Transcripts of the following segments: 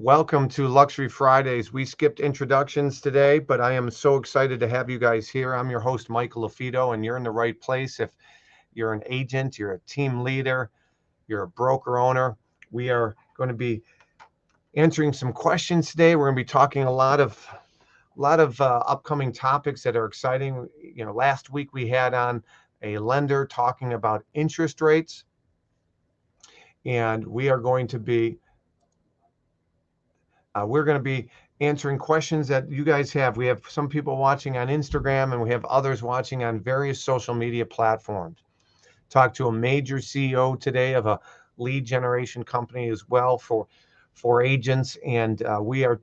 Welcome to Luxury Fridays. We skipped introductions today, but I am so excited to have you guys here. I'm your host, Michael LaFido, and you're in the right place. If you're an agent, you're a team leader, you're a broker owner, we are going to be answering some questions today. We're going to be talking a lot of upcoming topics that are exciting. Last week we had on a lender talking about interest rates, and we're going to be answering questions that you guys have. We have some people watching on Instagram, and we have others watching on various social media platforms. Talked to a major CEO today of a lead generation company as well for agents, and we are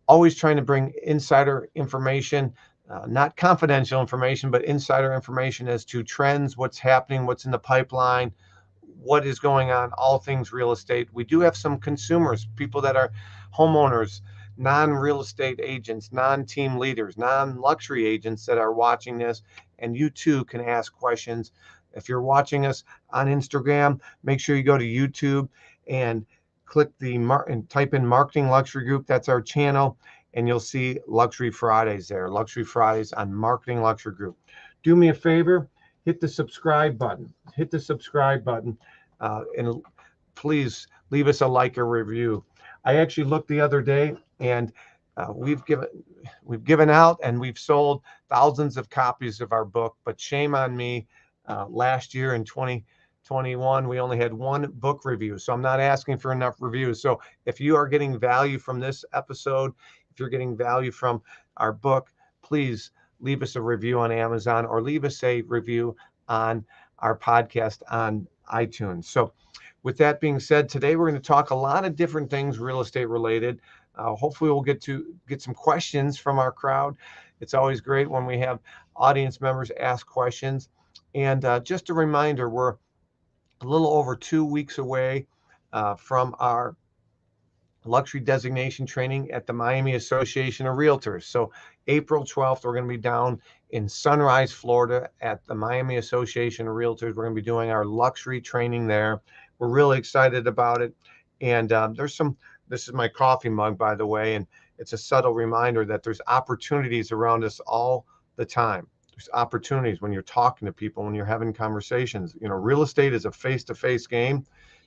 always trying to bring insider information, not confidential information, but insider information as to trends, what's happening, what's in the pipeline, what is going on, all things real estate. We do have some consumers, people that are homeowners, non-real estate agents, non-team leaders, non-luxury agents that are watching this, and you too can ask questions. If you're watching us on Instagram, make sure you go to YouTube and click and type in Marketing Luxury Group. That's our channel, and you'll see Luxury Fridays there. Luxury Fridays on Marketing Luxury Group. Do me a favor, hit the subscribe button. Hit the subscribe button, and please leave us a like or review. I actually looked the other day, and we've given out and we've sold thousands of copies of our book. But shame on me. Last year in 2021, we only had one book review, so I'm not asking for enough reviews. So if you are getting value from this episode, if you're getting value from our book, please leave us a review on Amazon or leave us a review on our podcast on iTunes. So with that being said, today we're going to talk a lot of different things real estate related. Hopefully we'll get some questions from our crowd. It's always great when we have audience members ask questions. And just a reminder, we're a little over 2 weeks away from our luxury designation training at the Miami Association of Realtors. So April 12th, we're going to be down in Sunrise, Florida at the Miami Association of Realtors. We're going to be doing our luxury training there. We're really excited about it. And this is my coffee mug, by the way, and it's a subtle reminder that there's opportunities around us all the time. There's opportunities when you're talking to people, when you're having conversations. Real estate is a face-to-face game.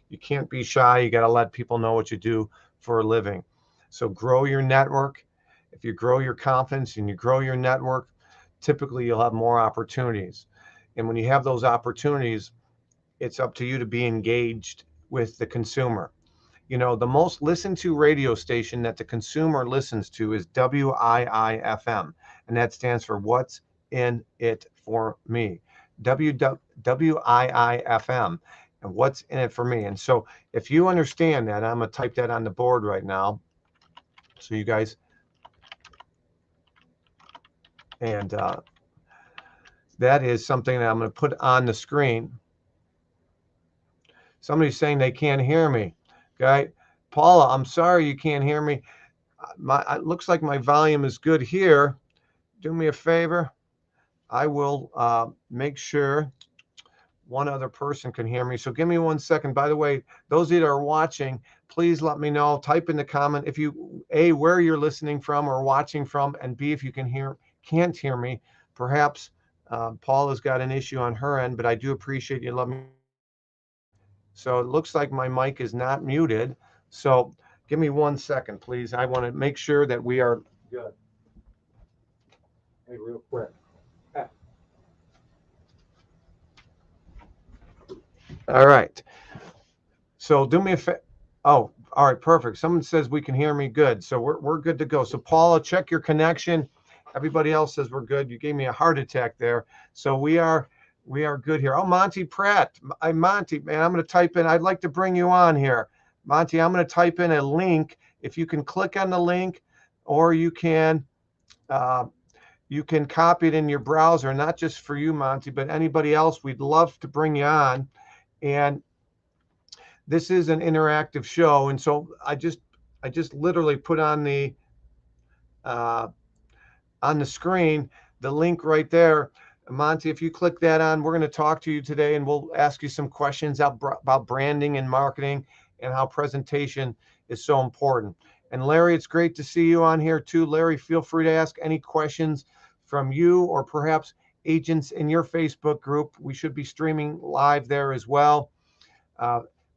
You can't be shy. You got to let people know what you do for a living. So grow your network. If you grow your confidence and you grow your network, typically you'll have more opportunities. And when you have those opportunities, it's up to you to be engaged with the consumer. The most listened to radio station that the consumer listens to is WIIFM, and that stands for What's in It for Me. WIIFM, and what's in it for me. And so if you understand that, I'm going to type that on the board right now. So you guys, and that is something that I'm going to put on the screen. Somebody's saying they can't hear me. Okay. Paula, I'm sorry you can't hear me. It looks like my volume is good here. Do me a favor. I will make sure one other person can hear me. So give me 1 second. By the way, those that are watching, please let me know. Type in the comment if you, A, where you're listening from or watching from, and B, if you can't hear me. Perhaps Paula's got an issue on her end, but I do appreciate you letting me. So it looks like my mic is not muted. So give me 1 second, please. I want to make sure that we are good. Hey, real quick. All right. So do me a favor. Oh, all right, perfect. Someone says we can hear me good. So we're good to go. So Paula, check your connection. Everybody else says we're good. You gave me a heart attack there. So we are good here. Oh, Monty Pratt. Monty, man, I'm going to type in. I'd like to bring you on here. Monty, I'm going to type in a link. If you can click on the link, or you can copy it in your browser, not just for you, Monty, but anybody else. We'd love to bring you on. And this is an interactive show, and so I just literally put on the screen the link right there. Monty, if you click that on, we're going to talk to you today, and we'll ask you some questions about branding and marketing and how presentation is so important. And Larry, it's great to see you on here too. Larry, feel free to ask any questions from you or perhaps agents in your Facebook group. We should be streaming live there as well.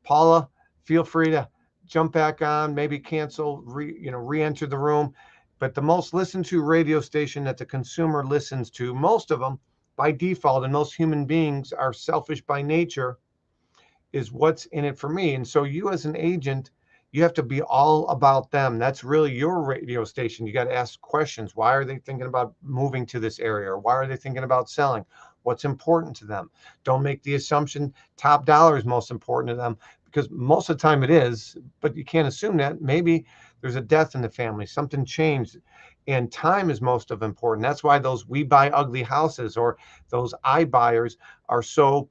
Paula, feel free to jump back on, maybe cancel, re-enter the room. But the most listened to radio station that the consumer listens to, most of them by default, and most human beings are selfish by nature, is what's in it for me. And so you as an agent, you have to be all about them. That's really your radio station. You got to ask questions. Why are they thinking about moving to this area? Or why are they thinking about selling? What's important to them? Don't make the assumption top dollar is most important to them, because most of the time it is, but you can't assume that. Maybe there's a death in the family, something changed, and time is most of important. That's why those We Buy Ugly Houses or those iBuyers are so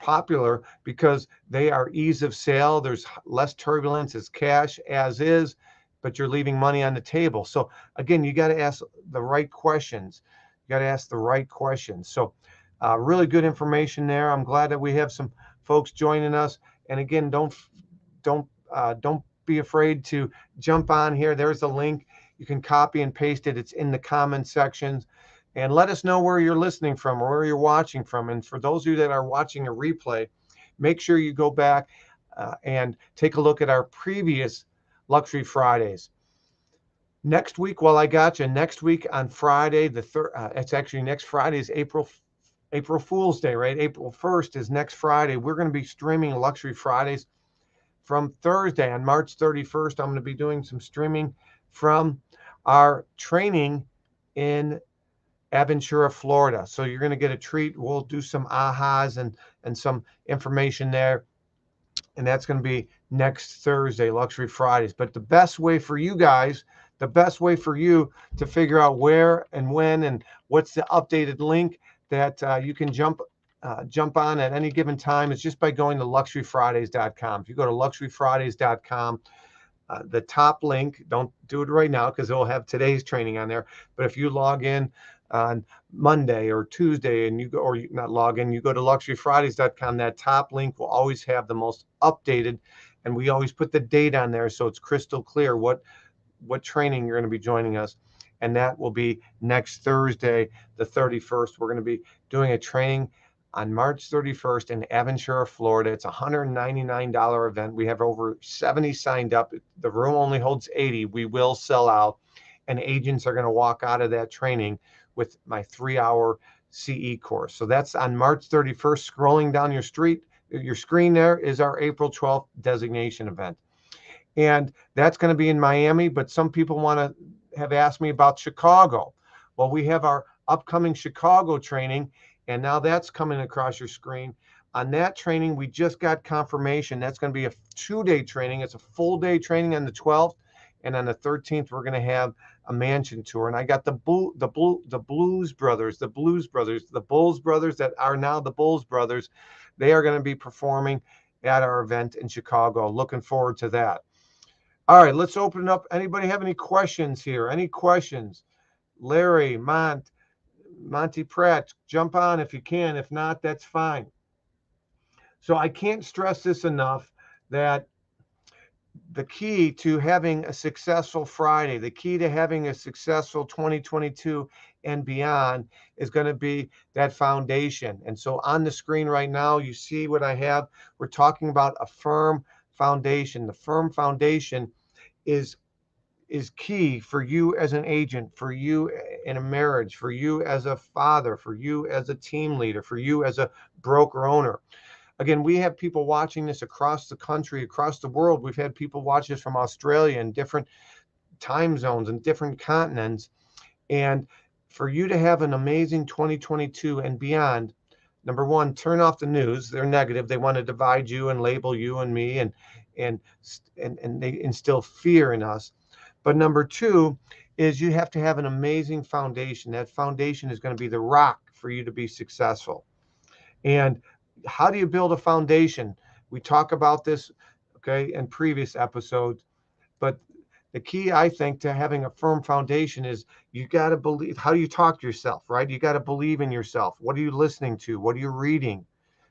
popular, because they are ease of sale. There's less turbulence. It's cash as is, but you're leaving money on the table. So again, you got to ask the right questions. You got to ask the right questions. So really good information there. I'm glad that we have some folks joining us. And again, don't be afraid to jump on here. There's a link. You can copy and paste it. It's in the comment sections. And let us know where you're listening from or where you're watching from. And for those of you that are watching a replay, make sure you go back and take a look at our previous Luxury Fridays. Next week, while I got you, next week on Friday, it's actually next Friday is April Fool's Day, right? April 1st is next Friday. We're going to be streaming Luxury Fridays from Thursday on March 31st. I'm going to be doing some streaming from our training in Aventura, Florida. So you're going to get a treat. We'll do some ahas and some information there. And that's going to be next Thursday, Luxury Fridays. But the best way for you guys, the best way for you to figure out where and when and what's the updated link that you can jump on at any given time is just by going to luxuryfridays.com. If you go to luxuryfridays.com, the top link, don't do it right now because it will have today's training on there. But if you log in on Monday or Tuesday and you go, or you not log in, you go to luxuryfridays.com, that top link will always have the most updated, and we always put the date on there so it's crystal clear what training you're going to be joining us. And that will be next Thursday, the 31st. We're going to be doing a training on March 31st in Aventura, Florida. It's a $199 event. We have over 70 signed up. The room only holds 80. We will sell out, and agents are going to walk out of that training with my 3-hour CE course. So that's on March 31st. Scrolling down your screen there is our April 12th designation event. And that's going to be in Miami, but some people have asked me about Chicago. Well, we have our upcoming Chicago training, and now that's coming across your screen. On that training, we just got confirmation. That's going to be a 2-day training. It's a full day training on the 12th. And on the 13th, we're going to have a mansion tour. And I got the Bulls brothers that are now the Bulls brothers. They are going to be performing at our event in Chicago. Looking forward to that. All right, let's open it up. Anybody have any questions here? Any questions? Larry, Monty Pratt, jump on if you can. If not, that's fine. So I can't stress this enough, that the key to having a successful Friday, the key to having a successful 2022 and beyond is going to be that foundation. And so on the screen right now, you see what I have. We're talking about a firm foundation. The firm foundation is key for you as an agent, for you in a marriage, for you as a father, for you as a team leader, for you as a broker owner. Again, we have people watching this across the country, across the world. We've had people watch this from Australia and different time zones and different continents. And for you to have an amazing 2022 and beyond, number one, turn off the news. They're negative. They want to divide you and label you and me, and they instill fear in us. But number two is you have to have an amazing foundation. That foundation is going to be the rock for you to be successful. And how do you build a foundation? We talk about this, okay, in previous episodes. But the key, I think, to having a firm foundation is you got to believe. How do you talk to yourself, right? You got to believe in yourself. What are you listening to? What are you reading?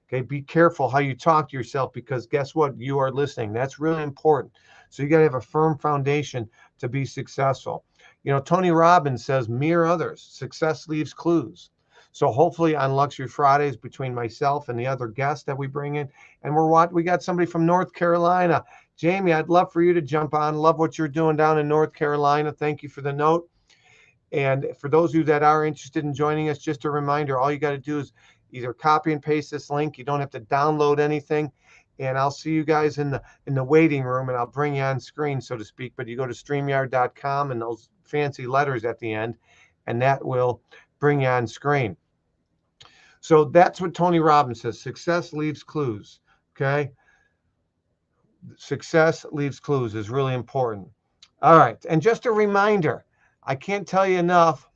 Okay, be careful how you talk to yourself, because guess what? You are listening. That's really important. So you got to have a firm foundation to be successful. You know, Tony Robbins says, mirror others. Success leaves clues. So hopefully on Luxury Fridays, between myself and the other guests that we bring in, and we got somebody from North Carolina. Jamie, I'd love for you to jump on. Love what you're doing down in North Carolina. Thank you for the note. And for those of you that are interested in joining us, just a reminder, all you got to do is either copy and paste this link. You don't have to download anything. And I'll see you guys in the waiting room, and I'll bring you on screen, so to speak. But you go to StreamYard.com and those fancy letters at the end, and that will bring you on screen. So that's what Tony Robbins says. Success leaves clues. Okay. Success leaves clues is really important. All right. And just a reminder, I can't tell you enough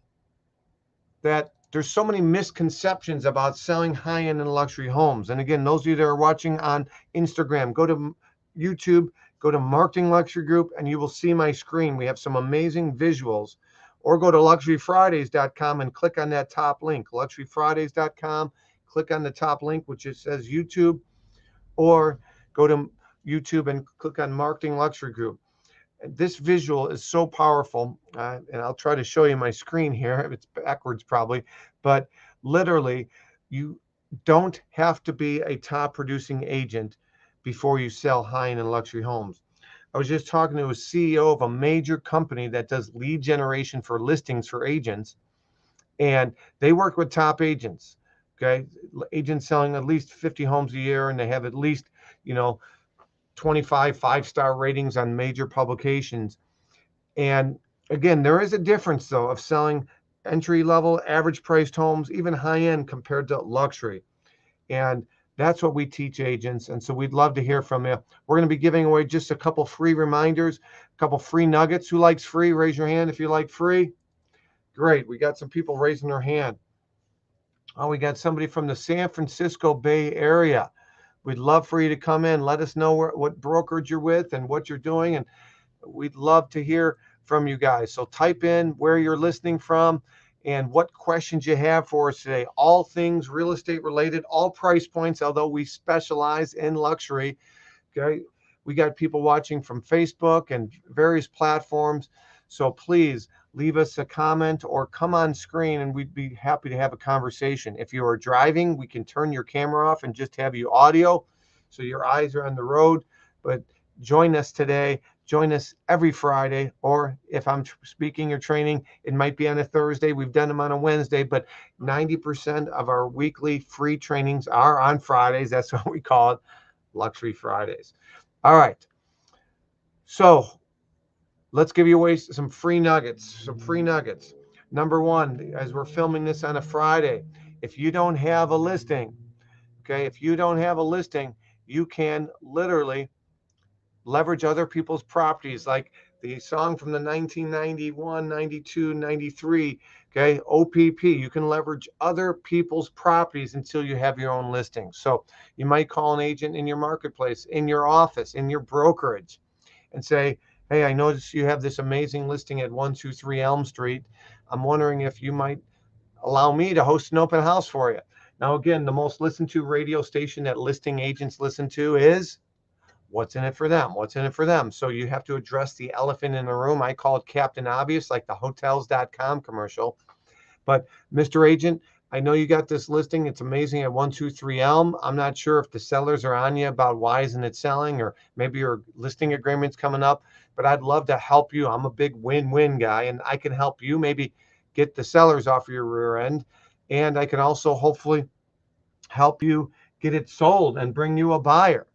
that there's so many misconceptions about selling high-end and luxury homes. And again, those of you that are watching on Instagram, go to YouTube, go to Marketing Luxury Group, and you will see my screen. We have some amazing visuals. Or go to luxuryfridays.com and click on that top link, luxuryfridays.com. Click on the top link, which it says YouTube, or go to YouTube and click on Marketing Luxury Group. This visual is so powerful, and I'll try to show you my screen here. It's backwards probably, but literally, you don't have to be a top producing agent before you sell high-end and luxury homes. I was just talking to a CEO of a major company that does lead generation for listings for agents, and they work with top agents. Okay, agents selling at least 50 homes a year, and they have at least, 25 five-star ratings on major publications. And again, there is a difference, though, of selling entry-level, average-priced homes, even high-end, compared to luxury. And that's what we teach agents. And so we'd love to hear from you. We're going to be giving away just a couple free reminders, a couple free nuggets. Who likes free? Raise your hand if you like free. Great. We got some people raising their hand. Oh, we got somebody from the San Francisco Bay Area. We'd love for you to come in. Let us know what brokerage you're with and what you're doing. And we'd love to hear from you guys. So type in where you're listening from and what questions you have for us today. All things real estate related, all price points, although we specialize in luxury. Okay. We got people watching from Facebook and various platforms. So please leave us a comment or come on screen, and we'd be happy to have a conversation. If you are driving, we can turn your camera off and just have you audio, so your eyes are on the road. But join us today. Join us every Friday, or if I'm speaking or training, it might be on a Thursday. We've done them on a Wednesday, but 90% of our weekly free trainings are on Fridays. That's what we call it, Luxury Fridays. All right. So let's give you away some free nuggets. Number one, as we're filming this on a Friday, if you don't have a listing, you can literally leverage other people's properties, like the song from the 1991, 92, 93, okay, OPP. You can leverage other people's properties until you have your own listing. So you might call an agent in your marketplace, in your office, in your brokerage, and say, hey, I noticed you have this amazing listing at 123 Elm Street. I'm wondering if you might allow me to host an open house for you. Now, again, the most listened to radio station that listing agents listen to is What's in It for Them? What's in it for them? So you have to address the elephant in the room. I call it Captain Obvious, like the hotels.com commercial. But Mr. Agent, I know you got this listing. It's amazing at 123 Elm. I'm not sure if the sellers are on you about why isn't it selling, or maybe your listing agreement's coming up, but I'd love to help you. I'm a big win-win guy, and I can help you maybe get the sellers off your rear end. And I can also hopefully help you get it sold and bring you a buyer.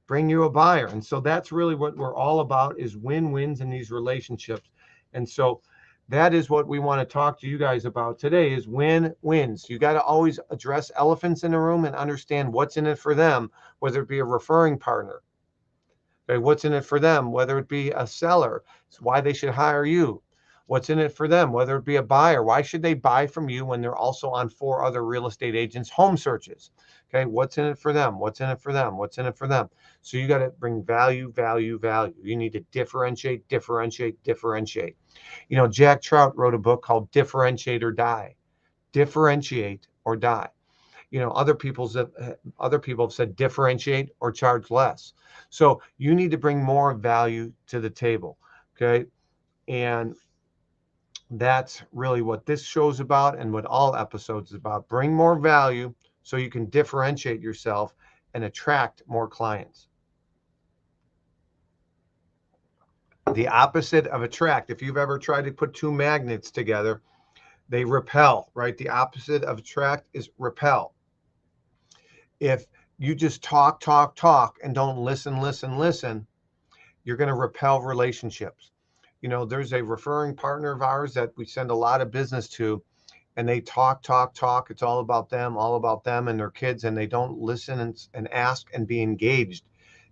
And so that's really what we're all about, is win-wins in these relationships. And so that is what we want to talk to you guys about today, is win-wins. You got to always address elephants in the room and understand what's in it for them, whether it be a referring partner. Okay, what's in it for them, whether it be a seller, it's why they should hire you. What's in it for them, whether it be a buyer, why should they buy from you when they're also on 4 other real estate agents' home searches? Okay, what's in it for them? What's in it for them? What's in it for them? So you got to bring value. You need to differentiate. You know, Jack Trout wrote a book called Differentiate or Die. Differentiate or Die. other people have said differentiate or charge less. So you need to bring more value to the table. Okay. And that's really what this show's about and what all episodes is about. Bring more value so you can differentiate yourself and attract more clients. The opposite of attract, if you've ever tried to put two magnets together, they repel, right? The opposite of attract is repel. If you just talk, and don't listen, you're going to repel relationships. There's a referring partner of ours that we send a lot of business to, and they talk. It's all about them and their kids, and they don't listen and ask and be engaged.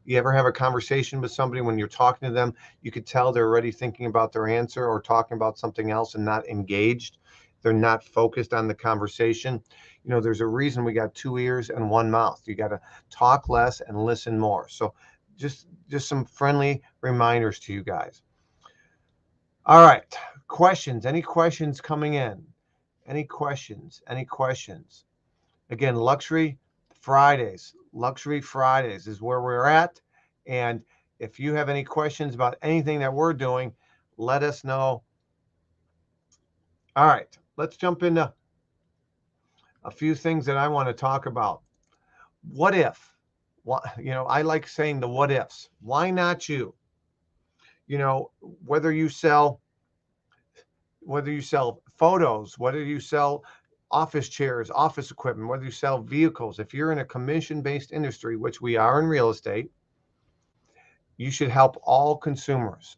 You ever have a conversation with somebody when you're talking to them, you could tell they're already thinking about their answer or talking about something else and not engaged. They're not focused on the conversation. There's a reason we got 2 ears and 1 mouth. You got to talk less and listen more. So just some friendly reminders to you guys. All right. Questions? Any questions coming in? Any questions? Again, Luxury Fridays is where we're at. And if you have any questions about anything that we're doing, let us know. All right, let's jump into a few things that I want to talk about. What if? I like saying the what ifs. Why not you? Whether you sell photos, whether you sell office chairs, office equipment, whether you sell vehicles, if you're in a commission-based industry, which we are in real estate, you should help all consumers.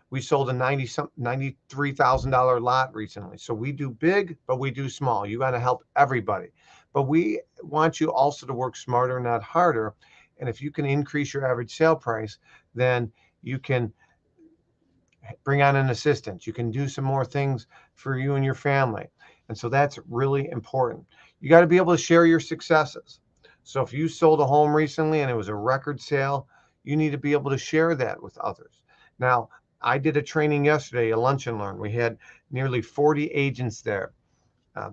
We sold a $93,000 lot recently. So we do big, but we do small. You got to help everybody. But we want you also to work smarter, not harder. And if you can increase your average sale price, then you can bring on an assistant. You can do some more things for you and your family. And so that's really important. You got to be able to share your successes. So if you sold a home recently and it was a record sale, you need to be able to share that with others. Now, I did a training yesterday, a lunch and learn. We had nearly 40 agents there.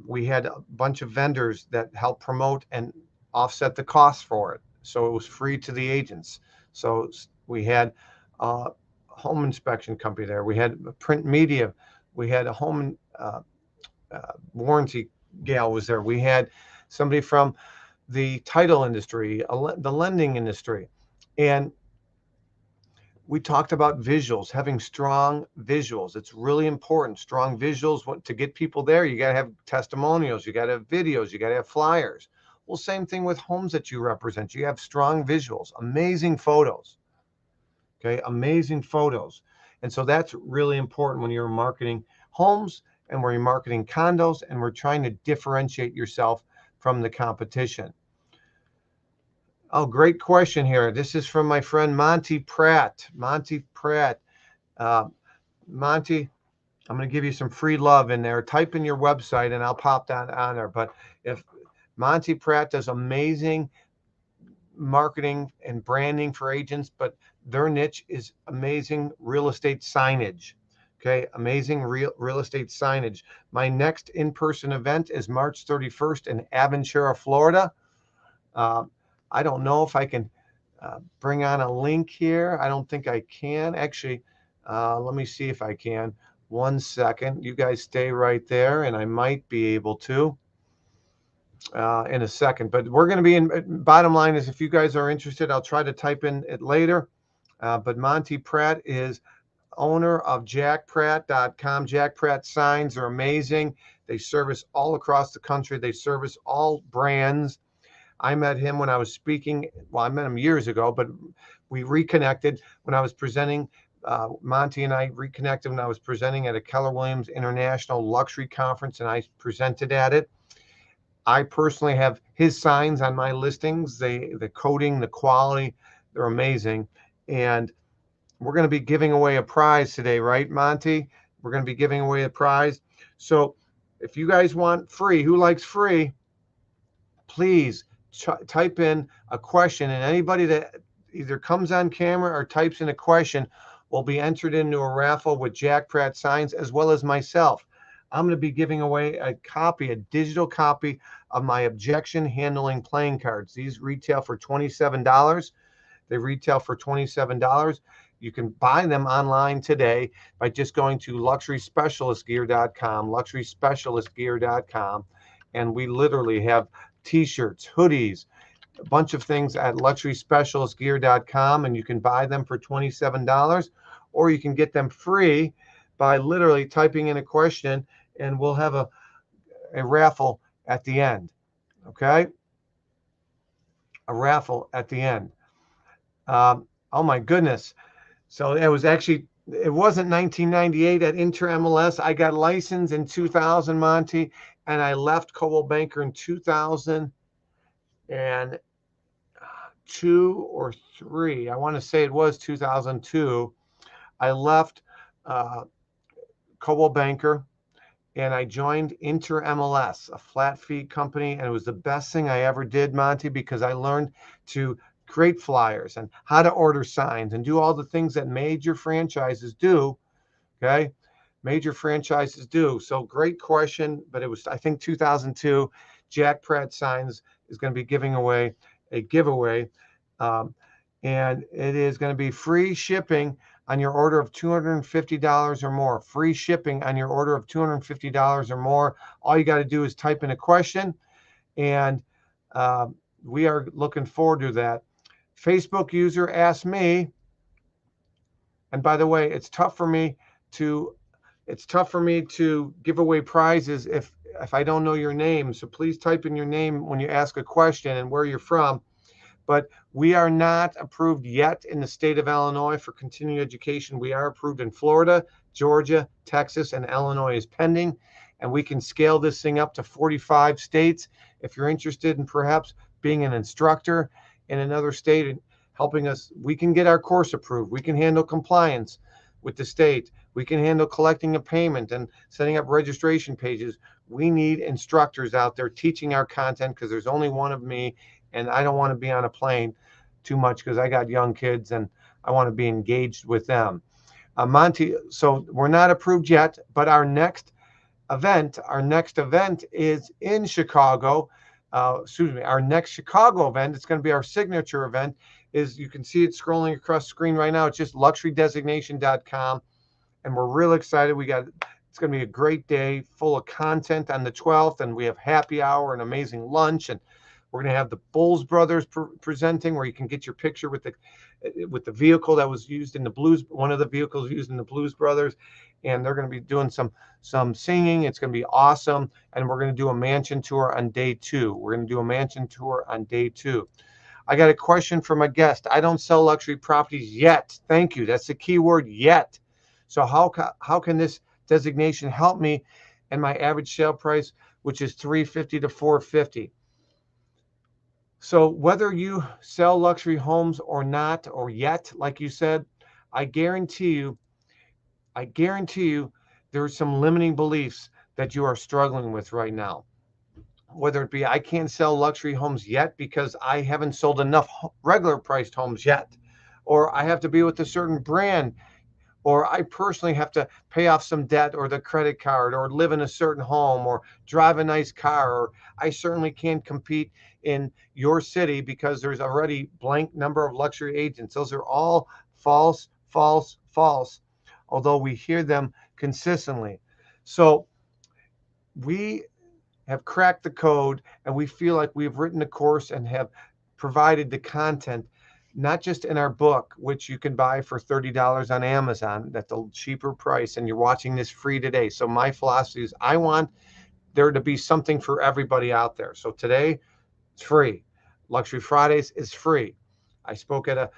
We had a bunch of vendors that helped promote and offset the costs for it. So it was free to the agents. So we had a home inspection company there. We had print media. We had a home warranty gal was there. We had somebody from the title industry, the lending industry. And we talked about visuals, having strong visuals. It's really important. Strong visuals. To get people there, you got to have testimonials. You got to have videos. You got to have flyers. Well, same thing with homes that you represent. You have strong visuals, amazing photos. Okay, amazing photos. And so that's really important when you're marketing homes and when you're marketing condos and we're trying to differentiate yourself from the competition. Oh, great question here. This is from my friend Monty Pratt. Monty, I'm going to give you some free love in there. Type in your website and I'll pop that on there. But if Monty Pratt does amazing marketing and branding for agents, but their niche is amazing real estate signage. Okay, amazing real estate signage. My next in-person event is March 31st in Aventura, Florida. I don't know if I can bring on a link here. I don't think I can. Actually, let me see if I can. 1 second. You guys stay right there, and I might be able to in a second. But we're going to be in. Bottom line is, if you guys are interested, I'll try to type in it later. But Monty Pratt is owner of jackpratt.com. Jack Pratt signs are amazing. They service all across the country. They service all brands. I met him when I was speaking. Well, I met him years ago, but we reconnected when I was presenting. Monty and I reconnected when I was presenting at a Keller Williams International Luxury Conference, and I presented at it. I personally have his signs on my listings. The coating, the quality, they're amazing. And we're going to be giving away a prize today, right, Monty? We're going to be giving away a prize. So if you guys want free, who likes free? Please type in a question, and anybody that either comes on camera or types in a question will be entered into a raffle with Jack Pratt signs, as well as myself. I'm going to be giving away a digital copy of my objection handling playing cards. These retail for $27. They retail for $27. You can buy them online today by just going to luxuryspecialistgear.com, luxuryspecialistgear.com. And we literally have t-shirts, hoodies, a bunch of things at luxuryspecialistgear.com, and you can buy them for $27, or you can get them free by literally typing in a question, and we'll have a raffle at the end. Okay? A raffle at the end. Oh my goodness. So it wasn't 1998 at Inter MLS. I got licensed in 2000, Monty, and I left Coldwell Banker in 2002 or 3. I want to say it was 2002. I left Coldwell Banker and I joined Inter MLS, a flat fee company, and it was the best thing I ever did, Monty, because I learned to create flyers and how to order signs and do all the things that major franchises do. Okay, major franchises do. So great question, but it was, I think, 2002. Jack Pratt Signs is going to be giving away a giveaway, and it is going to be free shipping on your order of $250 or more. Free shipping on your order of $250 or more. All you got to do is type in a question, and we are looking forward to that. Facebook user asked me, and by the way, it's tough for me to give away prizes if I don't know your name. So please type in your name when you ask a question and where you're from. But we are not approved yet in the state of Illinois for continuing education. We are approved in Florida, Georgia, Texas, and Illinois is pending. And we can scale this thing up to 45 states. If you're interested in perhaps being an instructor in another state and helping us, we can get our course approved. We can handle compliance with the state. We can handle collecting a payment and setting up registration pages. We need instructors out there teaching our content because there's only one of me, and I don't want to be on a plane too much because I got young kids and I want to be engaged with them. Monty, so we're not approved yet, but our next event is in Chicago. Our next Chicago event, it's going to be our signature event, is, you can see it scrolling across the screen right now. It's just luxurydesignation.com. And we're real excited. It's going to be a great day full of content on the 12th, and we have happy hour and amazing lunch, and we're going to have the Bulls Brothers presenting, where you can get your picture with the vehicle that was used in the Blues, one of the vehicles used in the Blues Brothers, and they're going to be doing some singing. It's going to be awesome, and we're going to do a mansion tour on day 2. I got a question from a guest. I don't sell luxury properties yet. Thank you. That's the key word, yet. So how can this designation help me and my average sale price, which is $350 to $450? So whether you sell luxury homes or not, or yet, like you said, I guarantee you there are some limiting beliefs that you are struggling with right now. Whether it be, I can't sell luxury homes yet because I haven't sold enough regular priced homes yet, or I have to be with a certain brand, or I personally have to pay off some debt or the credit card, or live in a certain home, or drive a nice car, or I certainly can't compete in your city because there's already blank number of luxury agents. Those are all false, although we hear them consistently. So we have cracked the code, and we feel like we've written the course and have provided the content, not just in our book, which you can buy for $30 on Amazon. That's a cheaper price, and you're watching this free today. So my philosophy is, I want there to be something for everybody out there. So today, it's free. Luxury Fridays is free. I spoke at a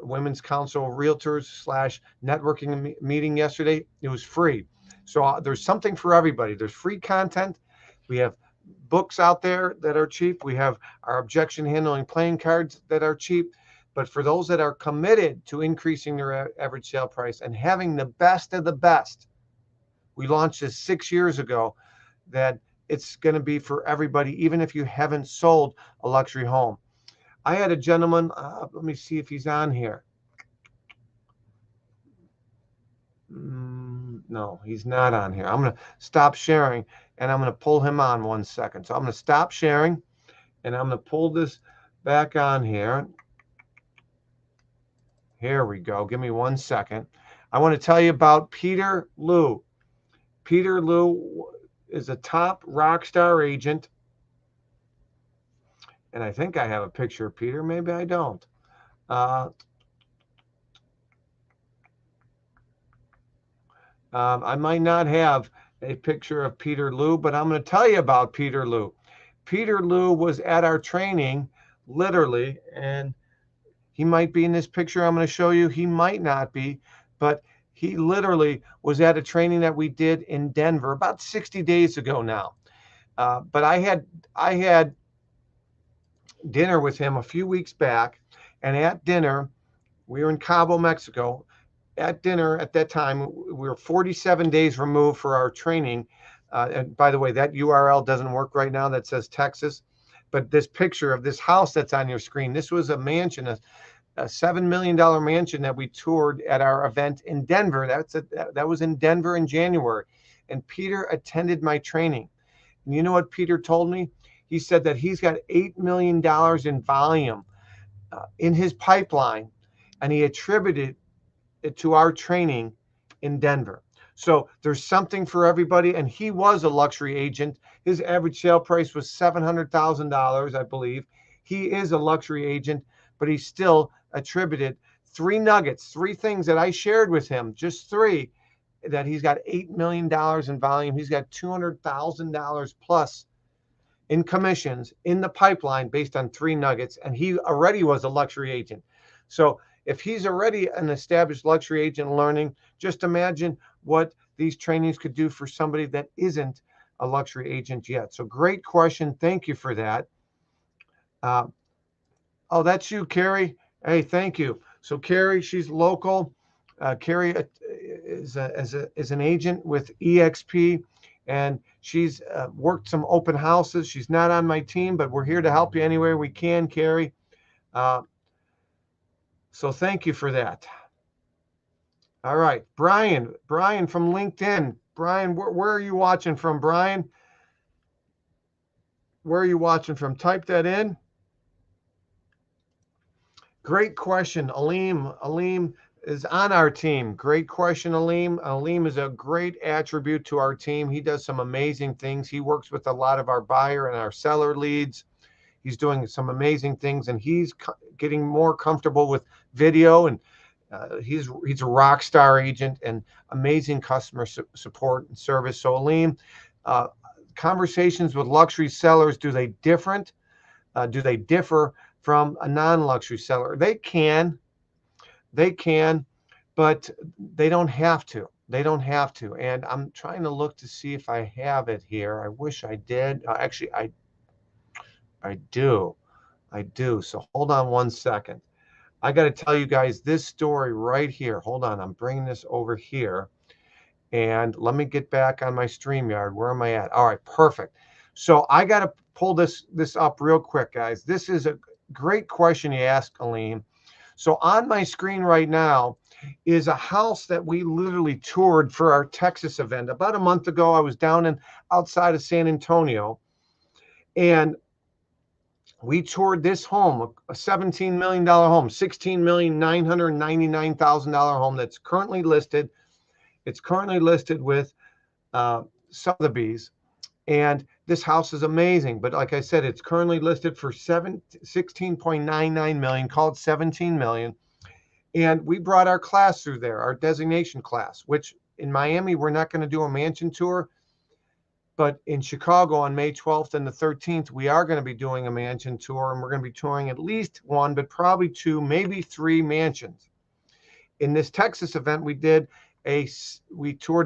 Women's Council Realtors / networking meeting yesterday. It was free. So there's something for everybody. There's free content. We have books out there that are cheap. We have our objection handling playing cards that are cheap. But for those that are committed to increasing their average sale price and having the best of the best, we launched this 6 years ago, that it's going to be for everybody, even if you haven't sold a luxury home. I had a gentleman, let me see if he's on here. No, No, he's not on here. I'm going to stop sharing and I'm going to pull him on 1 second. So I'm going to stop sharing and I'm going to pull this back on here. Here we go. Give me 1 second. I want to tell you about Peter Liu. Peter Liu is a top rock star agent. And I think I have a picture of Peter. Maybe I don't. I might not have a picture of Peter Liu, but I'm going to tell you about Peter Liu. Peter Liu was at our training, literally, and he might be in this picture I'm going to show you. He might not be, but he literally was at a training that we did in Denver about 60 days ago now. But I had dinner with him a few weeks back, and at dinner, we were in Cabo, Mexico. At dinner at that time, we were 47 days removed for our training. And by the way, that URL doesn't work right now that says Texas. But this picture of this house that's on your screen, this was a mansion, a $7 million mansion that we toured at our event in Denver. That was in Denver in January. And Peter attended my training. And you know what Peter told me? He said that he's got $8 million in volume in his pipeline, and he attributed it to our training in Denver. So there's something for everybody. And he was a luxury agent. His average sale price was $700,000, I believe. He is a luxury agent, but he still attributed 3 nuggets, 3 things that I shared with him, just 3, that he's got $8 million in volume. He's got $200,000 plus in commissions in the pipeline based on 3 nuggets. And he already was a luxury agent. So if he's already an established luxury agent learning, just imagine what these trainings could do for somebody that isn't a luxury agent yet. So great question. Thank you for that. Oh, that's you, Carrie. Hey, thank you. So Carrie, she's local. Carrie is an agent with EXP, and she's worked some open houses. She's not on my team, but we're here to help you anywhere we can, Carrie. So thank you for that. All right, Brian from LinkedIn. Brian, where are you watching from, Brian? Where are you watching from? Type that in. Great question, Aleem. Aleem is on our team. Great question, Aleem. Aleem is a great attribute to our team. He does some amazing things. He works with a lot of our buyer and our seller leads. He's doing some amazing things, and he's getting more comfortable with video, and he's a rock star agent and amazing customer support and service. So Aleem, conversations with luxury sellers, do they differ from a non-luxury seller? They can, but they don't have to. And I'm trying to look to see if I have it here. I wish I did. Actually, I do. So hold on 1 second. I got to tell you guys this story right here. Hold on. I'm bringing this over here. And let me get back on my StreamYard. Where am I at? All right, perfect. So I got to pull this up real quick, guys. This is a great question you asked, Aleem. So on my screen right now is a house that we literally toured for our Texas event. About a month ago, I was down outside of San Antonio, and we toured this home, a $17 million home, $16,999,000 home that's currently listed. It's currently listed with Sotheby's, and this house is amazing. But like I said, it's currently listed for $16.99 million, called $17 million. And we brought our class through there, our designation class, which in Miami, we're not going to do a mansion tour. But in Chicago on May 12th and the 13th, we are going to be doing a mansion tour, and we're going to be touring at least 1, but probably 2, maybe 3 mansions. In this Texas event, we toured a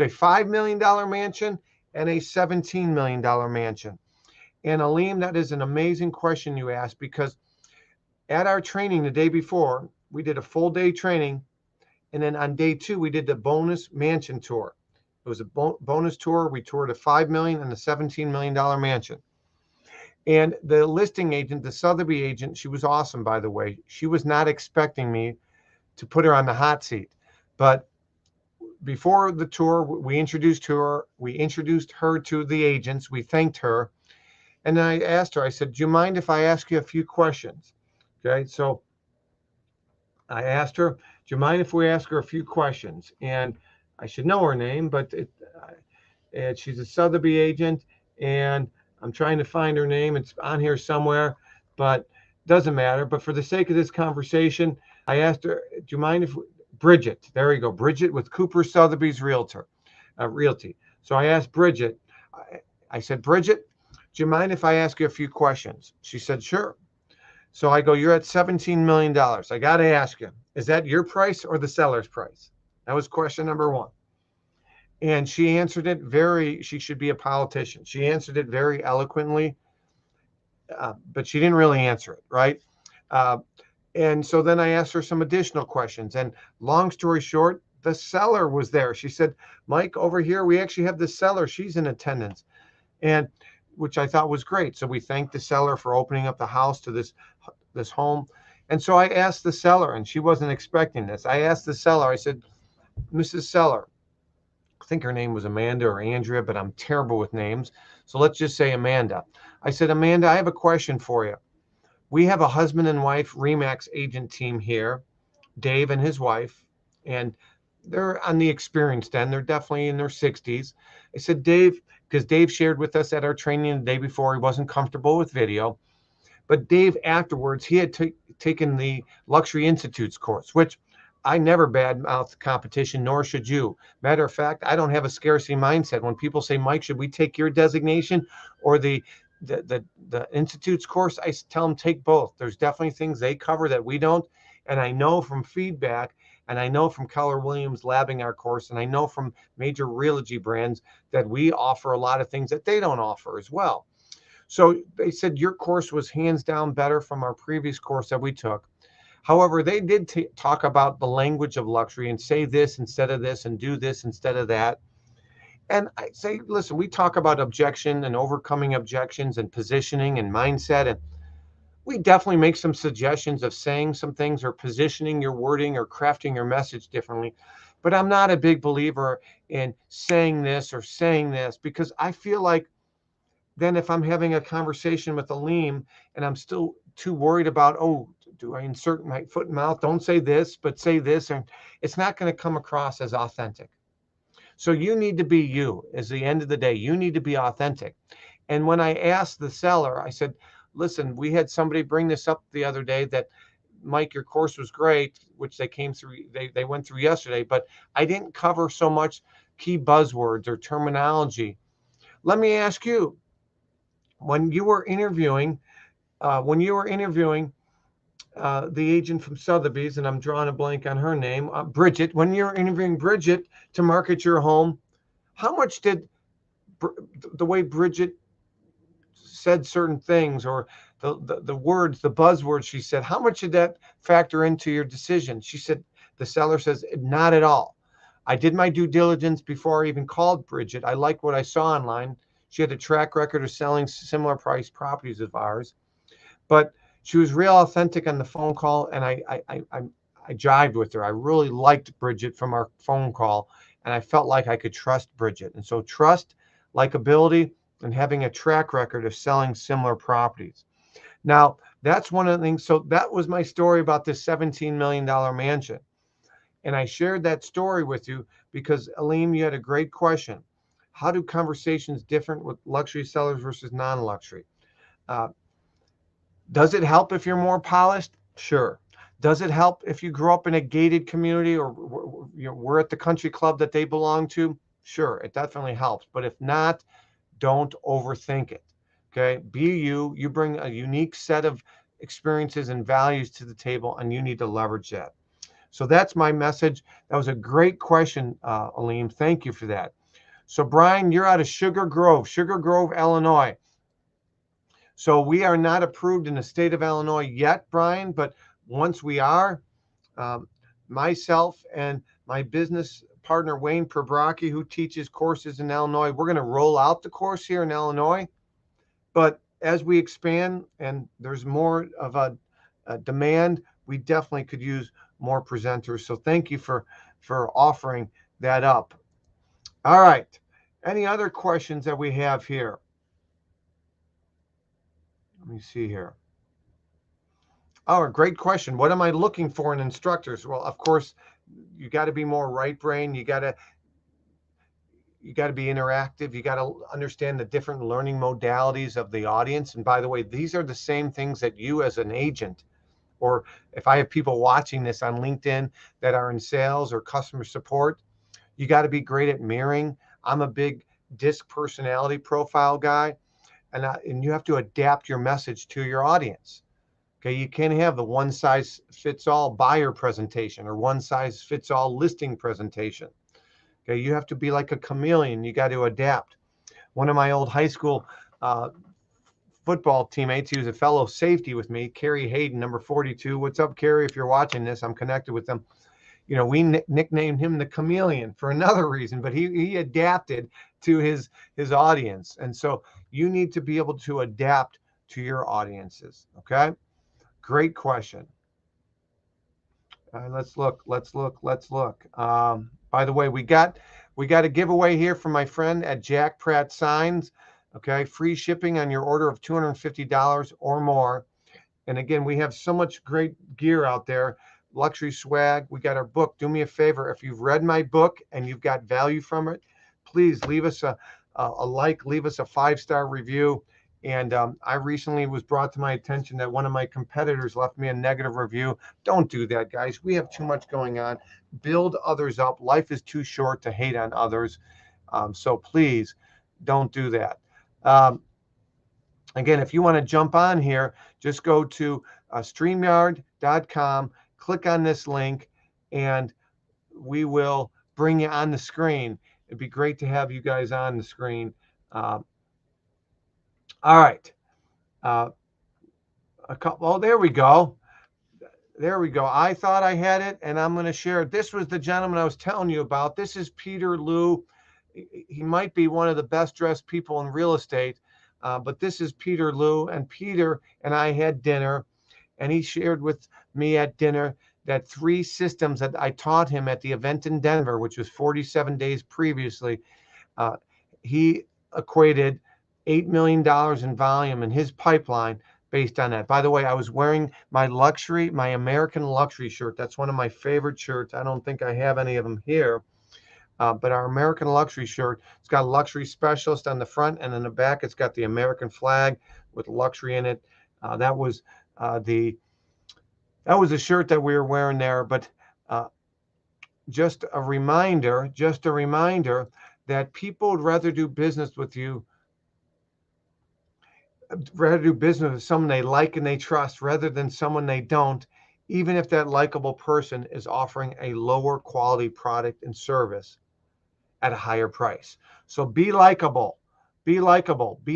$5 million mansion and a $17 million mansion. And Aleem, that is an amazing question you asked, because at our training the day before, we did a full day training. And then on day 2, we did the bonus mansion tour. It was a bonus tour. We toured a $5 million and a $17 million mansion. And the listing agent, the Sotheby agent, she was awesome, by the way. She was not expecting me to put her on the hot seat. But before the tour, we introduced her. We introduced her to the agents. We thanked her. And then I asked her, I said, do you mind if I ask you a few questions? Okay, so I asked her, do you mind if we ask her a few questions? And I should know her name, but and she's a Sotheby agent, and I'm trying to find her name. It's on here somewhere, but doesn't matter. But for the sake of this conversation, I asked her, do you mind if Bridget, there we go, Bridget with Cooper Sotheby's Realty. So I asked Bridget, I said, Bridget, do you mind if I ask you a few questions? She said, sure. So I go, you're at $17 million. I got to ask you, is that your price or the seller's price? That was question number one. And she answered it she should be a politician. She answered it very eloquently, but she didn't really answer it, right? Uh, and so then I asked her some additional questions. And long story short, the seller was there. She said, Mike, over here, we actually have the seller. She's in attendance. And which I thought was great. So we thanked the seller for opening up the house to this home. And so I asked the seller, and she wasn't expecting this. I asked the seller, I said, Mrs. Seller, I think her name was Amanda or Andrea, but I'm terrible with names. So let's just say Amanda. I said, Amanda, I have a question for you. We have a husband and wife RE/MAX agent team here, Dave and his wife, and they're on the experienced end. They're definitely in their 60s. I said, Dave, because Dave shared with us at our training the day before he wasn't comfortable with video. But Dave, afterwards, he had taken the Luxury Institute's course, which I never badmouth the competition, nor should you. Matter of fact, I don't have a scarcity mindset. When people say, Mike, should we take your designation or the Institute's course? I tell them take both. There's definitely things they cover that we don't. And I know from feedback, and I know from Keller Williams labbing our course, and I know from major Realogy brands that we offer a lot of things that they don't offer as well. So they said your course was hands down better from our previous course that we took. However, they did talk about the language of luxury and say this instead of this and do this instead of that. And I say, listen, we talk about objection and overcoming objections and positioning and mindset. And we definitely make some suggestions of saying some things or positioning your wording or crafting your message differently. But I'm not a big believer in saying this or saying this, because I feel like then if I'm having a conversation with Aleem and I'm still too worried about, oh, do I insert my foot and mouth? Don't say this, but say this. And it's not going to come across as authentic. So you need to be you. As the end of the day, you need to be authentic. And when I asked the seller, I said, listen, we had somebody bring this up the other day that, Mike, your course was great, which they went through yesterday, but I didn't cover so much key buzzwords or terminology. Let me ask you, when you were interviewing the agent from Sotheby's, and I'm drawing a blank on her name, Bridget, when you're interviewing Bridget to market your home, how much did the way Bridget said certain things, or the words, the buzzwords she said, how much did that factor into your decision? She said, the seller says, not at all. I did my due diligence before I even called Bridget. I liked what I saw online. She had a track record of selling similar price properties of ours, but she was real authentic on the phone call, and I jived with her. I really liked Bridget from our phone call, and I felt like I could trust Bridget. And so trust, likability, and having a track record of selling similar properties. Now, that's one of the things. So that was my story about this $17 million mansion. And I shared that story with you because, Aleem, you had a great question. How do conversations different with luxury sellers versus non-luxury? Does it help if you're more polished? Sure. Does it help if you grew up in a gated community, or we're at the country club that they belong to? Sure, it definitely helps. But if not, don't overthink it. Okay, be you. You bring a unique set of experiences and values to the table, and you need to leverage that. So that's my message. That was a great question, Aleem. Thank you for that. So Brian, you're out of Sugar Grove, Illinois. So we are not approved in the state of Illinois yet, Brian, but once we are, myself and my business partner, Wayne Perbrocki, who teaches courses in Illinois, we're going to roll out the course here in Illinois. But as we expand and there's more of a demand, we definitely could use more presenters. So thank you for offering that up. All right. Any other questions that we have here? Let me see here. Oh, a great question. What am I looking for in instructors? Well, of course, you got to be more right brain. You got to be interactive. You got to understand the different learning modalities of the audience. And by the way, these are the same things that you as an agent, or if I have people watching this on LinkedIn that are in sales or customer support, you got to be great at mirroring. I'm a big DISC personality profile guy, and you have to adapt your message to your audience. Okay, you can't have the one size fits all buyer presentation or one size fits all listing presentation. Okay, you have to be like a chameleon. You got to adapt. One of my old high school uh, football teammates, he was a fellow safety with me, Kerry Hayden, number 42. What's up, Kerry? If you're watching this, I'm connected with them. You know, we nicknamed him the chameleon for another reason, but he adapted to his audience. And so you need to be able to adapt to your audiences. Okay, great question. Let's look. By the way, we got a giveaway here from my friend at Jack Pratt Signs. Okay, free shipping on your order of $250 or more. And again, we have so much great gear out there, luxury swag. We got our book. Do me a favor, if you've read my book and you've got value from it, please leave us a like, leave us a 5-star review. And I recently was brought to my attention that one of my competitors left me a negative review. Don't do that, guys. We have too much going on. Build others up. Life is too short to hate on others. So please don't do that. Again, if you want to jump on here, just go to StreamYard.com, click on this link, and we will bring you on the screen. It'd be great to have you guys on the screen. All right. Oh, there we go. There we go. I thought I had it, and I'm going to share it. This was the gentleman I was telling you about. This is Peter Liu. He might be one of the best dressed people in real estate, but this is Peter Liu. And Peter and I had dinner, and he shared with me at dinner that 3 systems that I taught him at the event in Denver, which was 47 days previously. He equated $8 million in volume in his pipeline based on that. By the way, I was wearing my American luxury shirt. That's one of my favorite shirts. I don't think I have any of them here. But our American luxury shirt, it's got a luxury specialist on the front, and in the back, it's got the American flag with luxury in it. That was the shirt that we were wearing there. But just a reminder that people would rather do business with someone they like and they trust rather than someone they don't, even if that likable person is offering a lower quality product and service at a higher price. So be likable, be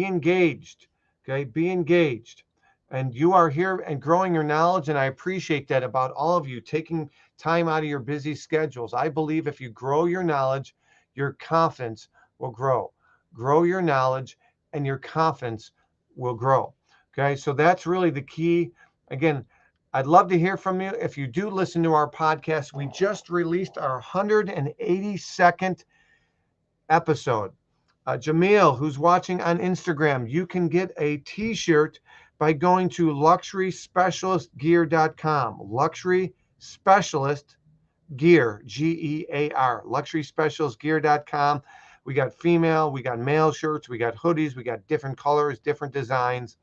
engaged, okay? Be engaged. And you are here and growing your knowledge, and I appreciate that about all of you taking time out of your busy schedules. I believe if you grow your knowledge, your confidence will grow. Grow your knowledge and your confidence will grow. Okay, so that's really the key. Again, I'd love to hear from you. If you do listen to our podcast, we just released our 182nd episode. Jamil, who's watching on Instagram, you can get a t-shirt by going to luxuryspecialistgear.com. Luxury Specialist Gear, Gear, luxuryspecialistgear.com. We got female, we got male shirts, we got hoodies, we got different colors, different designs.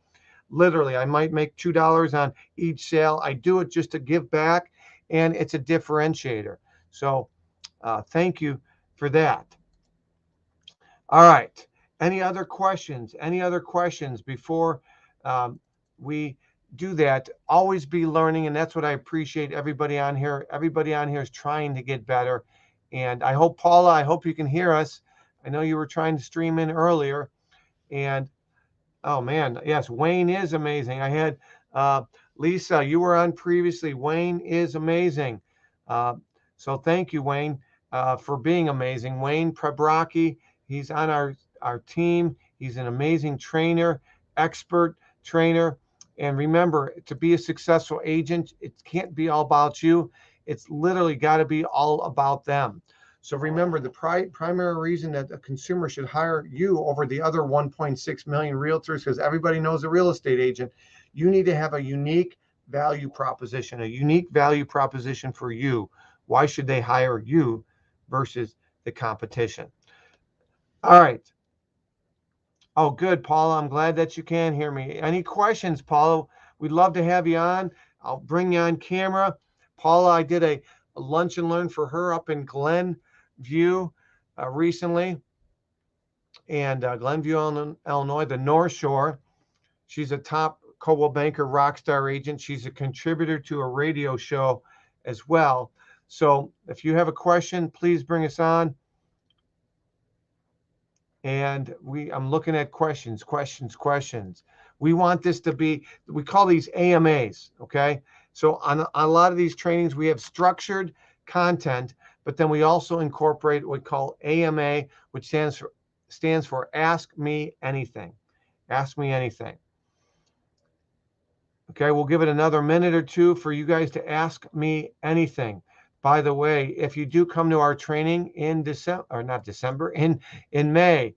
Literally, I might make $2 on each sale. I do it just to give back, and it's a differentiator. So thank you for that. All right. Any other questions? Before we do that? Always be learning, and that's what I appreciate. Everybody on here is trying to get better. And I hope, Paula, I hope you can hear us. I know you were trying to stream in earlier. And oh man, yes, Wayne is amazing. I had Lisa, you were on previously. Wayne is amazing. So thank you, Wayne, for being amazing. Wayne Prebrocki, he's on our team. He's an amazing trainer, expert trainer. And remember, to be a successful agent, it can't be all about you. It's literally got to be all about them. So remember, the primary reason that a consumer should hire you over the other 1.6 million realtors, because everybody knows a real estate agent, you need to have a unique value proposition, for you. Why should they hire you versus the competition? All right. Oh, good, Paula. I'm glad that you can hear me. Any questions, Paula? We'd love to have you on. I'll bring you on camera. Paula, I did a lunch and learn for her up in Glenview recently, and Glenview, Illinois, the North Shore. She's a top Coldwell Banker Rockstar agent. She's a contributor to a radio show as well. So if you have a question, please bring us on. And I'm looking at questions. We want this to be, we call these AMAs, okay? So on a lot of these trainings, we have structured content, but then we also incorporate what we call AMA, which stands for Ask Me Anything. Ask Me Anything. Okay, we'll give it another minute or two for you guys to ask me anything. By the way, if you do come to our training in December, or not December, in May,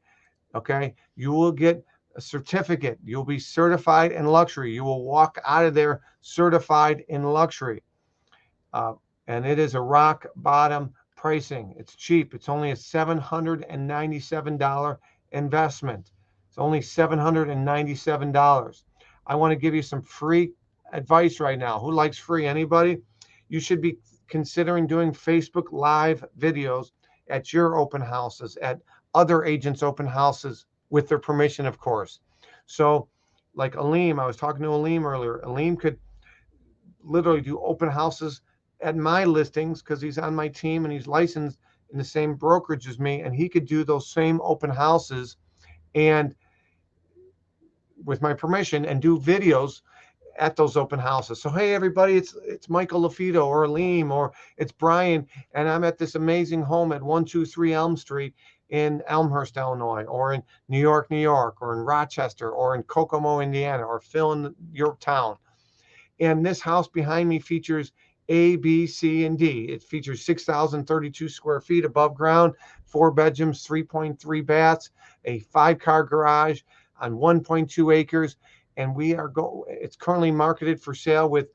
okay, you will get a certificate. You'll be certified in luxury. You will walk out of there certified in luxury. And it is a rock bottom pricing. It's cheap. It's only a $797 investment. It's only $797. I want to give you some free advice right now. Who likes free? Anybody? You should be considering doing Facebook Live videos at your open houses, at other agents' open houses, with their permission, of course. So like Aleem, I was talking to Aleem earlier. Aleem could literally do open houses at my listings because he's on my team and he's licensed in the same brokerage as me, and he could do those same open houses and with my permission and do videos at those open houses. So hey everybody, it's Michael LaFido or Aleem or it's Brian, and I'm at this amazing home at 123 Elm Street in Elmhurst, Illinois, or in New York, or in Rochester, or in Kokomo, Indiana, or fill in your town. And this house behind me features A, B, C, and D. It features 6,032 square feet above ground, 4 bedrooms, 3.3 baths, a 5-car garage on 1.2 acres. And it's currently marketed for sale with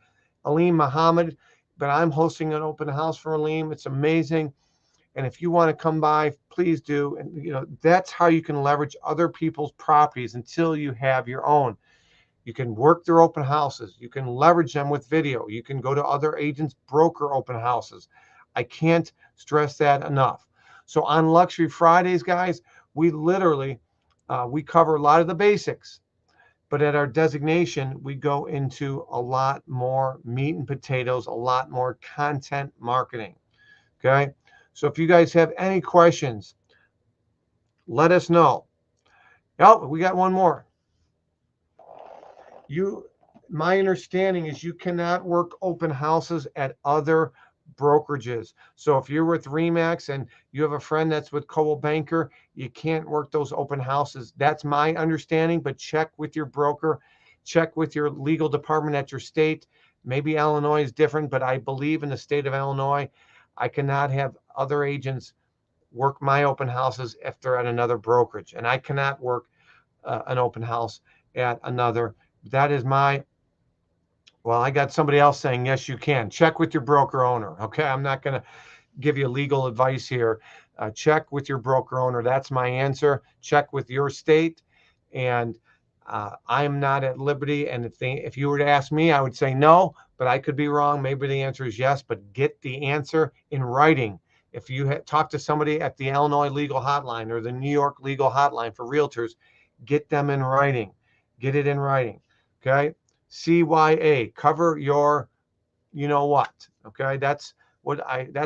Aleem Muhammad, but I'm hosting an open house for Aleem. It's amazing. And if you want to come by, please do. And that's how you can leverage other people's properties until you have your own. You can work their open houses. You can leverage them with video. You can go to other agents' broker open houses. I can't stress that enough. So on Luxury Fridays, guys, we literally, we cover a lot of the basics. But at our designation, we go into a lot more meat and potatoes, a lot more content marketing. Okay? So if you guys have any questions, let us know. Oh, we got one more. My understanding is you cannot work open houses at other brokerages. So if you're with Remax and you have a friend that's with Coldwell Banker, you can't work those open houses. That's my understanding, but check with your broker, check with your legal department at your state. Maybe Illinois is different, but I believe in the state of Illinois, I cannot have other agents work my open houses if they're at another brokerage. And I cannot work an open house at another. That is well, I got somebody else saying, yes, you can. Check with your broker owner. Okay, I'm not going to give you legal advice here. Check with your broker owner. That's my answer. Check with your state. And I'm not at liberty. And if you were to ask me, I would say no, but I could be wrong. Maybe the answer is yes, but get the answer in writing. If you talk to somebody at the Illinois Legal Hotline or the New York Legal Hotline for Realtors, get them in writing. Get it in writing. Okay. CYA, cover your, what. Okay. That's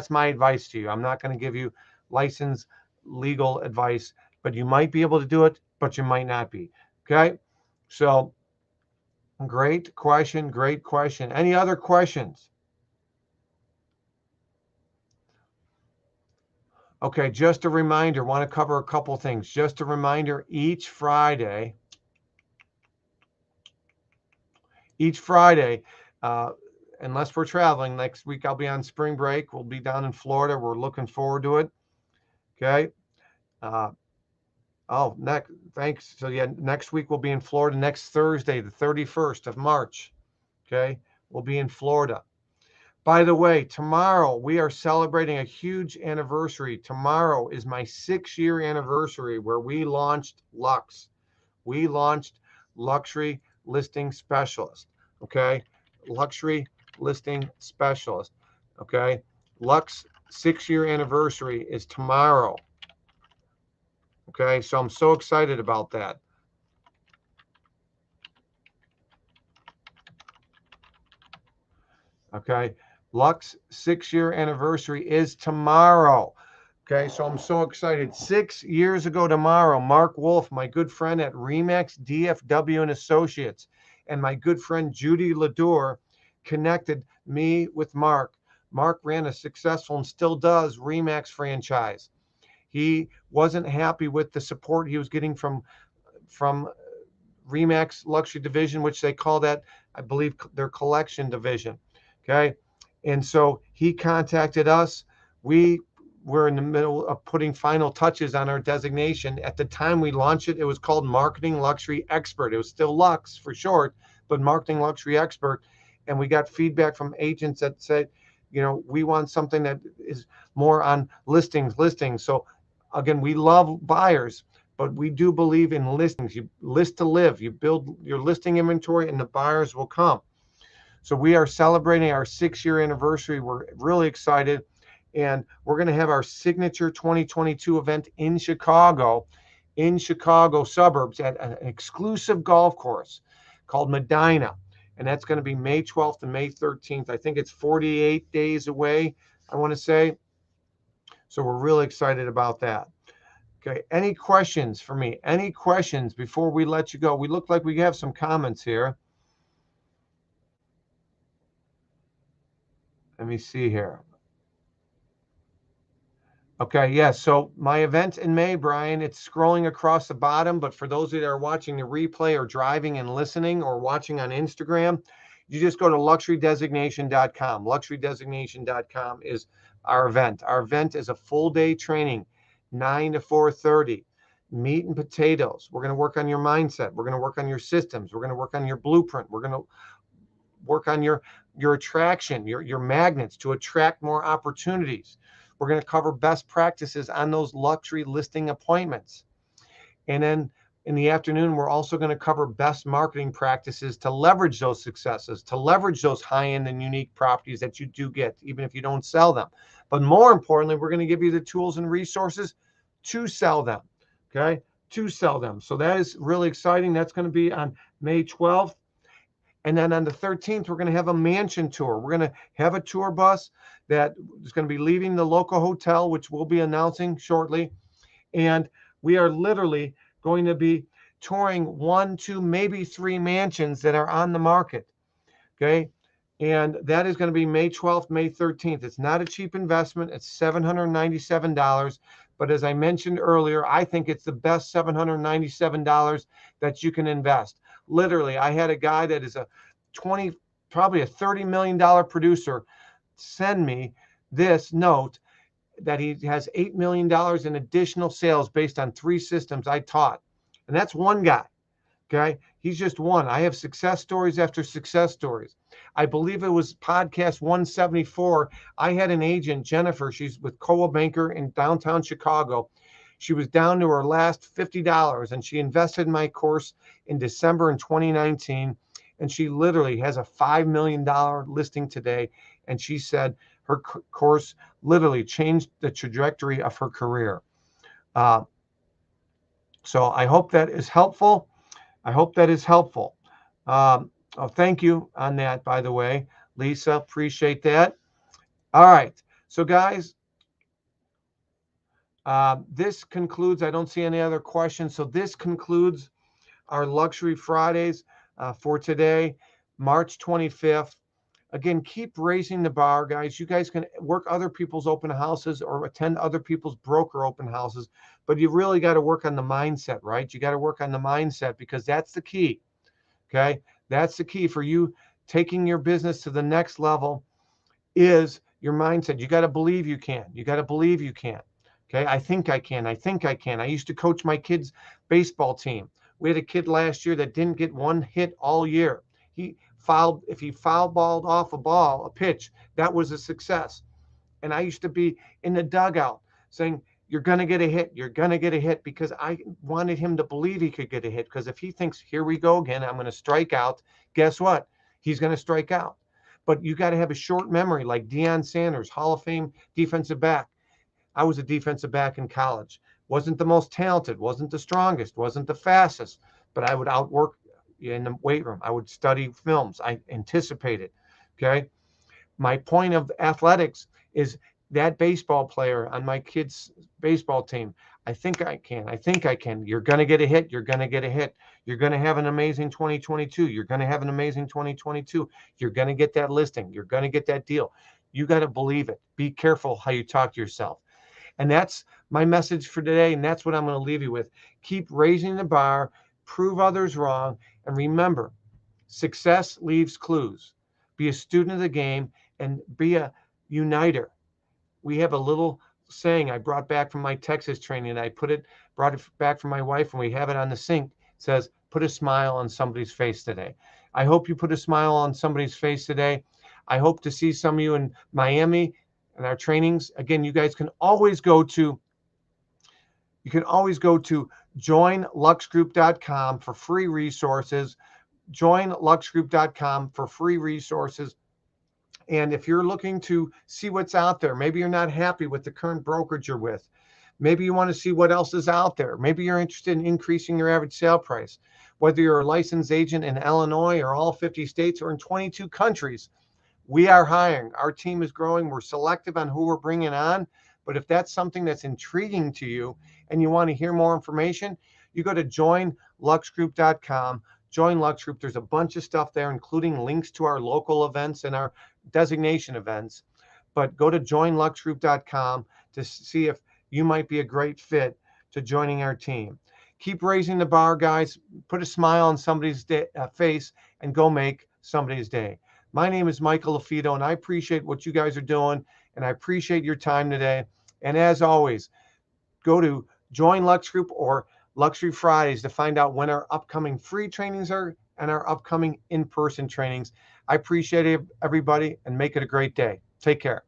my advice to you. I'm not going to give you licensed legal advice, but you might be able to do it, but you might not be. Okay. So great question. Any other questions? Okay. Just a reminder, want to cover a couple things. Just a reminder, each Friday, unless we're traveling next week, I'll be on spring break. We'll be down in Florida. We're looking forward to it. Okay. Oh, thanks. So yeah, next week we'll be in Florida. Next Thursday, the 31st of March. Okay. We'll be in Florida. By the way, tomorrow we are celebrating a huge anniversary. Tomorrow is my 6-year anniversary where we launched LUXE. We launched Luxury Listing Specialist. Okay. Luxury Listing Specialist. Okay. LUXE 6-year anniversary is tomorrow. Okay. So I'm so excited about that. Okay. LUXE 6-year anniversary is tomorrow. Okay, so I'm so excited. 6 years ago tomorrow, Mark Wolf, my good friend at Remax DFW and Associates, and my good friend Judy Lador connected me with Mark. Mark ran a successful and still does Remax franchise. He wasn't happy with the support he was getting from Remax Luxury Division, which they call that, I believe, their collection division. Okay, and so he contacted us. We were in the middle of putting final touches on our designation. At the time we launched it, it was called Marketing Luxury Expert. It was still LUXE for short, but Marketing Luxury Expert. And we got feedback from agents that said, we want something that is more on listings. So again, we love buyers, but we do believe in listings. You list to live. You build your listing inventory and the buyers will come. So we are celebrating our 6-year anniversary. We're really excited. And we're going to have our signature 2022 event in Chicago suburbs at an exclusive golf course called Medina. And that's going to be May 12th and May 13th. I think it's 48 days away, I want to say. So we're really excited about that. Okay, any questions for me? Any questions before we let you go? We look like we have some comments here. Let me see here. Okay, yes. So my event in May, Brian, it's scrolling across the bottom. But for those that are watching the replay or driving and listening or watching on Instagram, you just go to luxurydesignation.com. Luxurydesignation.com is our event. Our event is a full day training, 9 to 4:30. Meat and potatoes. We're going to work on your mindset. We're going to work on your systems. We're going to work on your blueprint. We're going to work on your attraction, your magnets to attract more opportunities. We're going to cover best practices on those luxury listing appointments. And then in the afternoon, we're also going to cover best marketing practices to leverage those successes, to leverage those high-end and unique properties that you do get, even if you don't sell them. But more importantly, we're going to give you the tools and resources to sell them, okay? To sell them. So that is really exciting. That's going to be on May 12th. And then on the 13th, we're going to have a mansion tour. We're going to have a tour bus that is going to be leaving the local hotel, which we'll be announcing shortly. And we are literally going to be touring 1, 2, maybe 3 mansions that are on the market. Okay. And that is going to be May 12th, May 13th. It's not a cheap investment. It's $797. But as I mentioned earlier, I think it's the best $797 that you can invest. Literally, I had a guy that is probably a $30 million producer send me this note that he has $8 million in additional sales based on 3 systems I taught. And that's one guy. Okay. He's just one. I have success stories after success stories. I believe it was podcast 174. I had an agent, Jennifer. She's with Coldwell Banker in downtown Chicago. She was down to her last $50 and she invested in my course in December in 2019. And she literally has a $5 million listing today. And she said her course literally changed the trajectory of her career. So I hope that is helpful. Thank you on that, by the way, Lisa. Appreciate that. All right. So, guys, this concludes. I don't see any other questions. So this concludes our Luxury Fridays for today, March 25th. Again, keep raising the bar, guys. You guys can work other people's open houses or attend other people's broker open houses, but you really got to work on the mindset, right? You got to work on the mindset because that's the key. Okay. That's the key for you taking your business to the next level is your mindset. You got to believe you can. You got to believe you can. Okay, I think I can. I think I can. I used to coach my kids' baseball team. We had a kid last year that didn't get one hit all year. If he foul balled off a pitch, that was a success. And I used to be in the dugout saying, you're going to get a hit. You're going to get a hit, because I wanted him to believe he could get a hit. Because if he thinks, here we go again, I'm going to strike out, guess what? He's going to strike out. But you got to have a short memory, like Deion Sanders, Hall of Fame defensive back. I was a defensive back in college. Wasn't the most talented, wasn't the strongest, wasn't the fastest, but I would outwork in the weight room. I would study films. I anticipated. Okay. My point of athletics is that baseball player on my kids' baseball team. I think I can. I think I can. You're going to get a hit. You're going to get a hit. You're going to have an amazing 2022. You're going to have an amazing 2022. You're going to get that listing. You're going to get that deal. You got to believe it. Be careful how you talk to yourself. And that's my message for today. And that's what I'm going to leave you with. Keep raising the bar, prove others wrong. And remember, success leaves clues. Be a student of the game and be a uniter. We have a little saying I brought back from my Texas training. I brought it back from my wife, and we have it on the sink. It says, put a smile on somebody's face today. I hope you put a smile on somebody's face today. I hope to see some of you in Miami and our trainings. Again, you guys can always go to joinluxegroup.com for free resources. Joinluxegroup.com for free resources. And if you're looking to see what's out there, maybe you're not happy with the current brokerage you're with. Maybe you want to see what else is out there. Maybe you're interested in increasing your average sale price. Whether you're a licensed agent in Illinois or all 50 states or in 22 countries, we are hiring. Our team is growing. We're selective on who we're bringing on. But if that's something that's intriguing to you and you want to hear more information, you go to joinluxegroup.com. Join Lux Group. There's a bunch of stuff there, including links to our local events and our designation events. But go to joinluxegroup.com to see if you might be a great fit to joining our team. Keep raising the bar, guys. Put a smile on somebody's face and go make somebody's day. My name is Michael LaFido, and I appreciate what you guys are doing, and I appreciate your time today. And as always, go to Join Lux Group or Luxury Fridays to find out when our upcoming free trainings are and our upcoming in-person trainings. I appreciate it, everybody, and make it a great day. Take care.